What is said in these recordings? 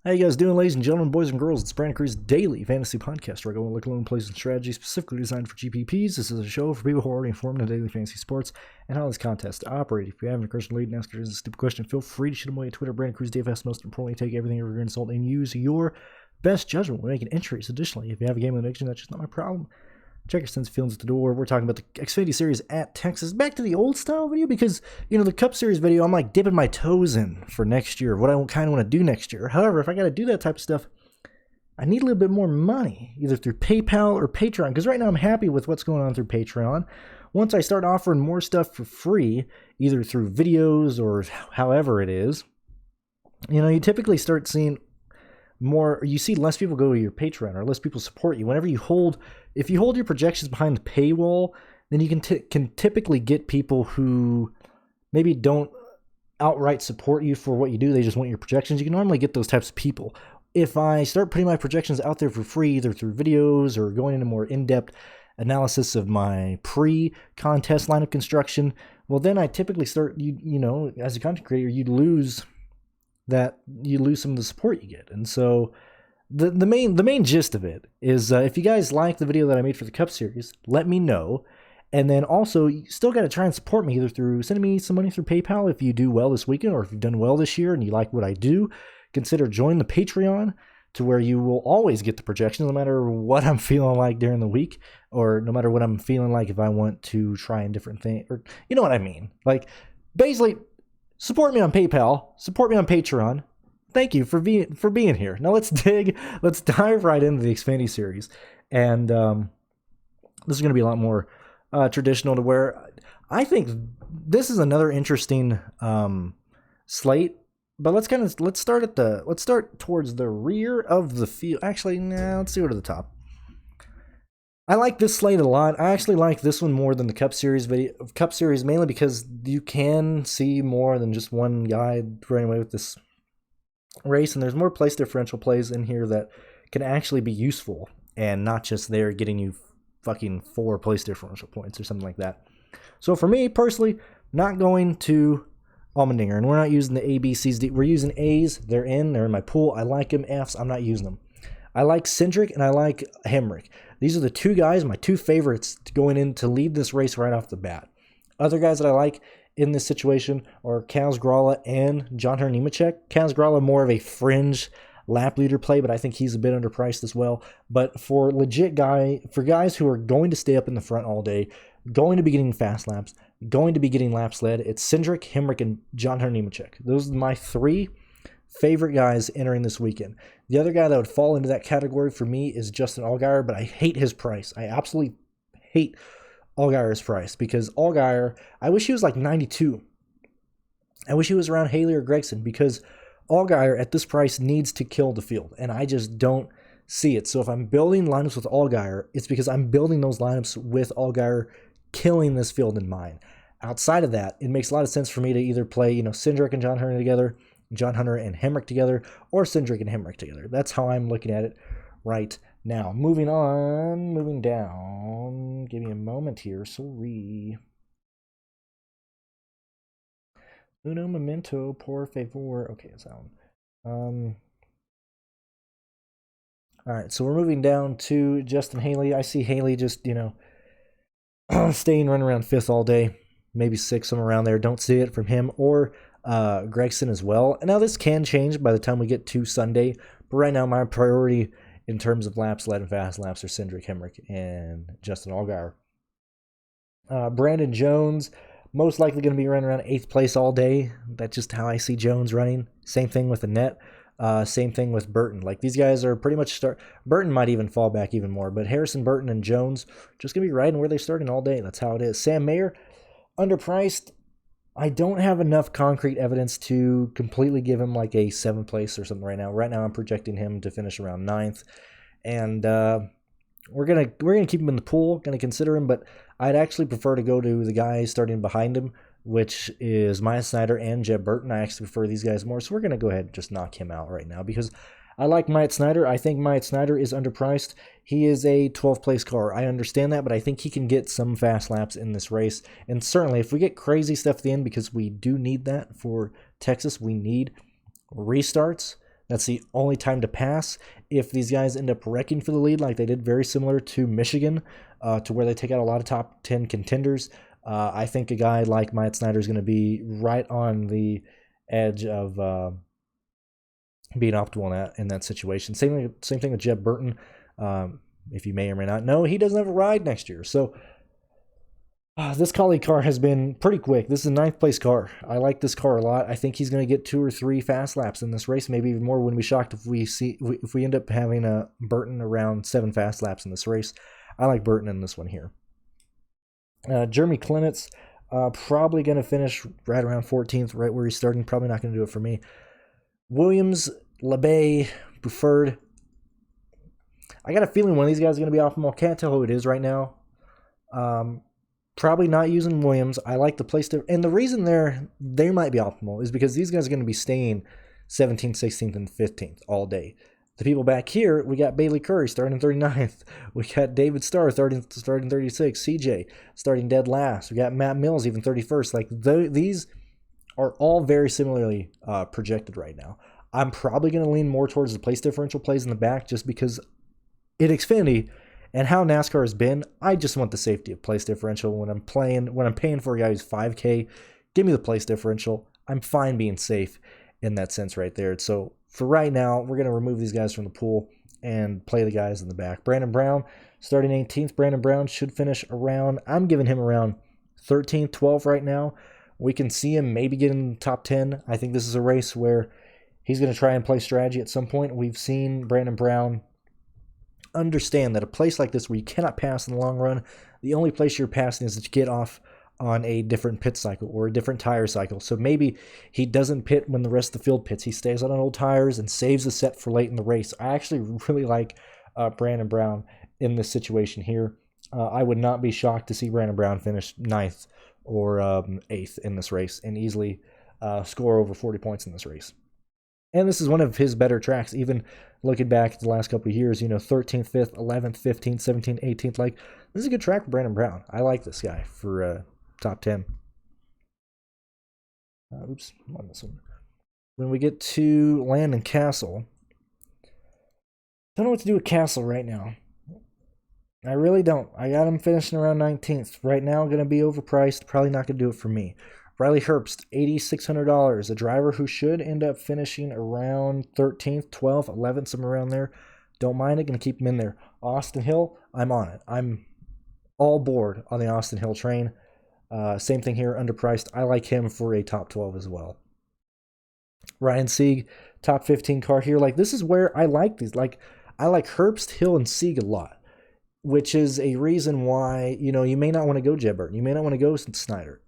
How you guys doing, ladies and gentlemen, boys and girls? It's Brandon Cruz Daily Fantasy Podcast, where I go and look alone plays and strategies specifically designed for GPPs. This is a show for people who are already informed in daily fantasy sports and how this contest operate. If you have any question lead and ask a stupid question, feel free to shoot them away at Twitter, BrandonCruzDFS. Most importantly, take everything you're going to insult and use your best judgment when making entries. Additionally, if you have a game of addiction, that's just not my problem. Check your sense of feelings at the door. We're talking about the Xfinity Series at Texas. Back to the old style video because, the Cup Series video, I'm like dipping my toes in for next year, what I kind of want to do next year. However, if I got to do that type of stuff, I need a little bit more money, either through PayPal or Patreon, because right now I'm happy with what's going on through Patreon. Once I start offering more stuff for free, either through videos or however it is, you typically start seeing more, you see less people go to your Patreon or less people support you. If you hold your projections behind the paywall, then you can typically get people who maybe don't outright support you for what you do. They just want your projections. You can normally get those types of people. If I start putting my projections out there for free, either through videos or going into more in-depth analysis of my pre-contest lineup construction, well, then I typically start, as a content creator, you lose some of the support you get. And so the main gist of it is, if you guys like the video that I made for the Cup Series, let me know. And then also, you still got to try and support me either through sending me some money through PayPal if you do well this weekend, or if you've done well this year and you like what I do, consider joining the Patreon, to where you will always get the projections no matter what I'm feeling like during the week, or no matter what I'm feeling like if I want to try a different thing, or you know what I mean. Like, basically, support me on PayPal, support me on Patreon. Thank you for being here. Now let's dive right into the Xfinity Series. And this is going to be a lot more traditional, to where I think this is another interesting slate. But let's start towards the rear of the field. Actually, let's go to the top. I like this slate a lot. I actually like this one more than the Cup Series video. Cup Series mainly because you can see more than just one guy running away with this race, and there's more place differential plays in here that can actually be useful, and not just there getting you fucking 4 place differential points or something like that. So for me personally, not going to Allmendinger, and we're not using the A, B, C's, D. We're using A's. They're in my pool. I like them. F's, I'm not using them. I like Cindic and I like Hemric. These are the two guys, my two favorites, going in to lead this race right off the bat. Other guys that I like in this situation are Kaz Grala and JHN and Hemric. Kaz Grala, more of a fringe lap leader play, but I think he's a bit underpriced as well. But for guys who are going to stay up in the front all day, going to be getting fast laps, going to be getting laps led, it's Cindic, Hemric, and JHN and Hemric. Those are my 3 favorite guys entering this weekend. The other guy that would fall into that category for me is Justin Allgaier, but I hate his price. I absolutely hate Allgaier's price, because Allgaier, I wish he was like 92. I wish he was around Haley or Gregson, because Allgaier at this price needs to kill the field, and I just don't see it. So if I'm building lineups with Allgaier, it's because I'm building those lineups with Allgaier killing this field in mind. Outside of that, it makes a lot of sense for me to either play, Cindic and JHN together, JHN and Hemric together, or Cindic and Hemric together. That's how I'm looking at it right now. Moving down. Give me a moment here. Sorry. Uno momento, por favor. Okay, it's that one. All right, so we're moving down to Justin Haley. I see Haley just, staying running around 5th all day, maybe 6th, somewhere around there. Don't see it from him or Gregson as well. And now this can change by the time we get to Sunday, but right now my priority in terms of laps led and fast laps are Cindic, Hemric, and Justin Allgaier. Brandon Jones, most likely going to be running around 8th place all day. That's just how I see Jones running. Same thing with Annette. Same thing with Burton. Like, these guys are pretty much Burton might even fall back even more, but Harrison, Burton, and Jones just going to be riding where they're starting all day. That's how it is. Sam Mayer, underpriced. I don't have enough concrete evidence to completely give him like a 7th place or something right now. Right now I'm projecting him to finish around 9th. And we're gonna keep him in the pool, gonna consider him, but I'd actually prefer to go to the guy starting behind him, which is Maya Snyder and Jeb Burton. I actually prefer these guys more, so we're gonna go ahead and just knock him out right now, because I like Myatt Snyder. I think Myatt Snyder is underpriced. He is a 12th place car. I understand that, but I think he can get some fast laps in this race. And certainly, if we get crazy stuff at the end, because we do need that for Texas, we need restarts, That's the only time to pass. If these guys end up wrecking for the lead, like they did, very similar to Michigan, to where they take out a lot of top 10 contenders, I think a guy like Myatt Snider is going to be right on the edge of being optimal in that situation. Same thing with Jeb Burton. If you may or may not know, he doesn't have a ride next year. So this colleague car has been pretty quick. This is a 9th place car. I like this car a lot. I think he's going to get 2 or 3 fast laps in this race, maybe even more. Wouldn't be shocked if we end up having a Burton around 7 fast laps in this race. I like Burton in this one here. Jeremy Clements, probably going to finish right around 14th, right where he's starting. Probably not going to do it for me. Williams, LeBay, Buford. I got a feeling one of these guys is going to be optimal. Can't tell who it is right now. Probably not using Williams. I like the place to, and the reason they might be optimal is because these guys are going to be staying 17th, 16th, and 15th all day. The people back here, we got Bailey Curry starting 39th. We got David Starr starting 36th. CJ starting dead last. We got Matt Mills even 31st. Like these are all very similarly projected right now. I'm probably going to lean more towards the place differential plays in the back just because in Xfinity and how NASCAR has been, I just want the safety of place differential when I'm paying for a guy who's 5K. Give me the place differential. I'm fine being safe in that sense right there. So for right now, we're going to remove these guys from the pool and play the guys in the back. Brandon Brown starting 18th. Brandon Brown should finish around, I'm giving him around 13th, 12th right now. We can see him maybe get in the top 10. I think this is a race where he's going to try and play strategy at some point. We've seen Brandon Brown understand that a place like this where you cannot pass in the long run, the only place you're passing is to get off on a different pit cycle or a different tire cycle. So maybe he doesn't pit when the rest of the field pits. He stays on old tires and saves the set for late in the race. I actually really like Brandon Brown in this situation here. I would not be shocked to see Brandon Brown finish 9th or 8th in this race and easily score over 40 points in this race. And this is one of his better tracks, even looking back at the last couple of years, 13th, 5th, 11th, 15th, 17th, 18th. Like, this is a good track for Brandon Brown. I like this guy for top 10. Oops, I'm on this one. When we get to Landon Castle, don't know what to do with Castle right now. I really don't. I got him finishing around 19th. Right now, going to be overpriced. Probably not going to do it for me. Riley Herbst, $8,600. A driver who should end up finishing around 13th, 12th, 11th, somewhere around there. Don't mind it. Going to keep him in there. Austin Hill, I'm on it. I'm all board on the Austin Hill train. Same thing here, underpriced. I like him for a top 12 as well. Ryan Sieg, top 15 car here. Like, this is where I like these. Like, I like Herbst, Hill, and Sieg a lot, which is a reason why, you may not want to go Jeb Burton. You may not want to go Snyder.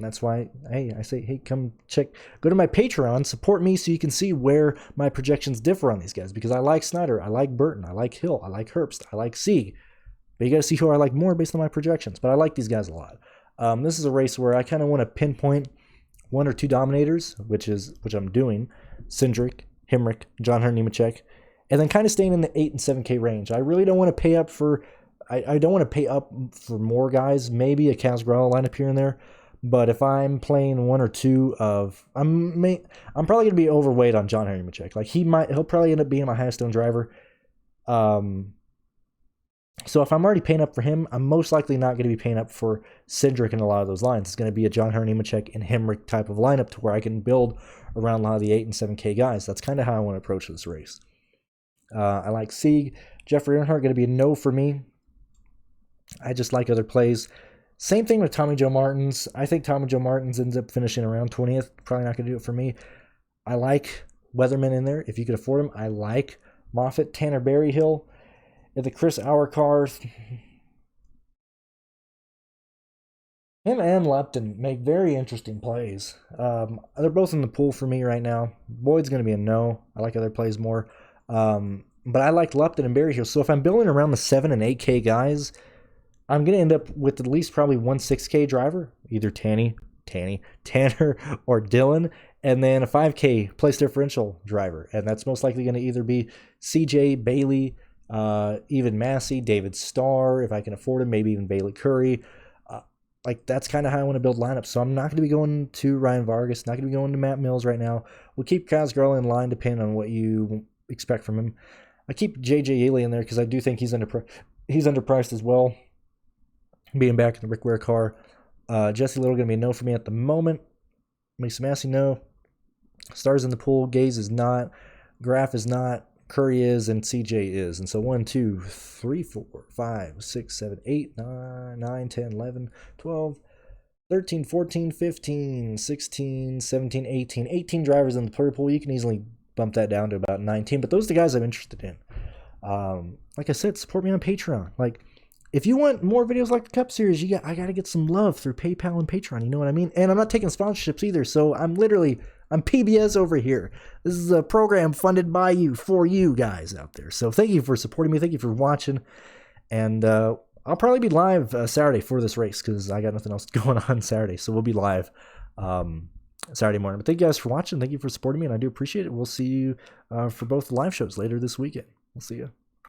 That's why, I say, hey, come check, go to my Patreon, support me so you can see where my projections differ on these guys, because I like Snyder, I like Burton, I like Hill, I like Herbst, I like Sieg, but you got to see who I like more based on my projections, but I like these guys a lot. This is a race where I kind of want to pinpoint 1 or 2 dominators, which I'm doing, Cindic, Hemric, John Hunter Nemechek, and then kind of staying in the 8 and 7K range. I really don't want to pay up for, I don't want to pay up for more guys, maybe a Casgrella lineup here and there. But if I'm playing 1 or 2 of, I'm probably going to be overweight on John Hunter Nemechek. Like, he'll probably end up being my highest owned driver. So if I'm already paying up for him, I'm most likely not going to be paying up for Cindic in a lot of those lines. It's going to be a John Hunter Nemechek and Hemric type of lineup to where I can build around a lot of the 8 and 7K guys. That's kind of how I want to approach this race. I like Sieg. Jeffrey Earnhardt going to be a no for me. I just like other plays. Same thing with Tommy Joe Martins. I think Tommy Joe Martins ends up finishing around 20th. Probably not going to do it for me. I like Weatherman in there if you could afford him. I like Moffitt, Tanner Berryhill. If the Chris Auer car, him and Lepton make very interesting plays. They're both in the pool for me right now. Boyd's going to be a no. I like other plays more. But I like Lepton and Berryhill. So if I'm building around the 7 and 8K guys, I'm going to end up with at least probably 1 6K driver, either Tanner, or Dylan, and then a 5K place differential driver. And that's most likely going to either be CJ, Bailey, even Massey, David Starr, if I can afford him, maybe even Bailey Curry. like that's kind of how I want to build lineups. So I'm not going to be going to Ryan Vargas, not going to be going to Matt Mills right now. We'll keep Kyle Gurley in line depending on what you expect from him. I keep JJ Yeley in there because I do think he's underpriced as well, being back in the Rick Ware car. Jesse Little going to be a no for me at the moment. Mason Massey, no. Stars in the pool. Gaze is not. Graf is not. Curry is, and CJ is. And so 1, 2, 3, 4, 5, 6, 7, 8, 9, 10, 11, 12, 13, 14, 15, 16, 17, 18. 18 drivers in the player pool. You can easily bump that down to about 19. But those are the guys I'm interested in. Like I said, support me on Patreon. Like, if you want more videos like the Cup Series, I got to get some love through PayPal and Patreon. You know what I mean? And I'm not taking sponsorships either. So I'm PBS over here. This is a program funded by you, for you guys out there. So thank you for supporting me. Thank you for watching. And I'll probably be live Saturday for this race because I got nothing else going on Saturday. So we'll be live Saturday morning. But thank you guys for watching. Thank you for supporting me, and I do appreciate it. We'll see you for both live shows later this weekend. We'll see you.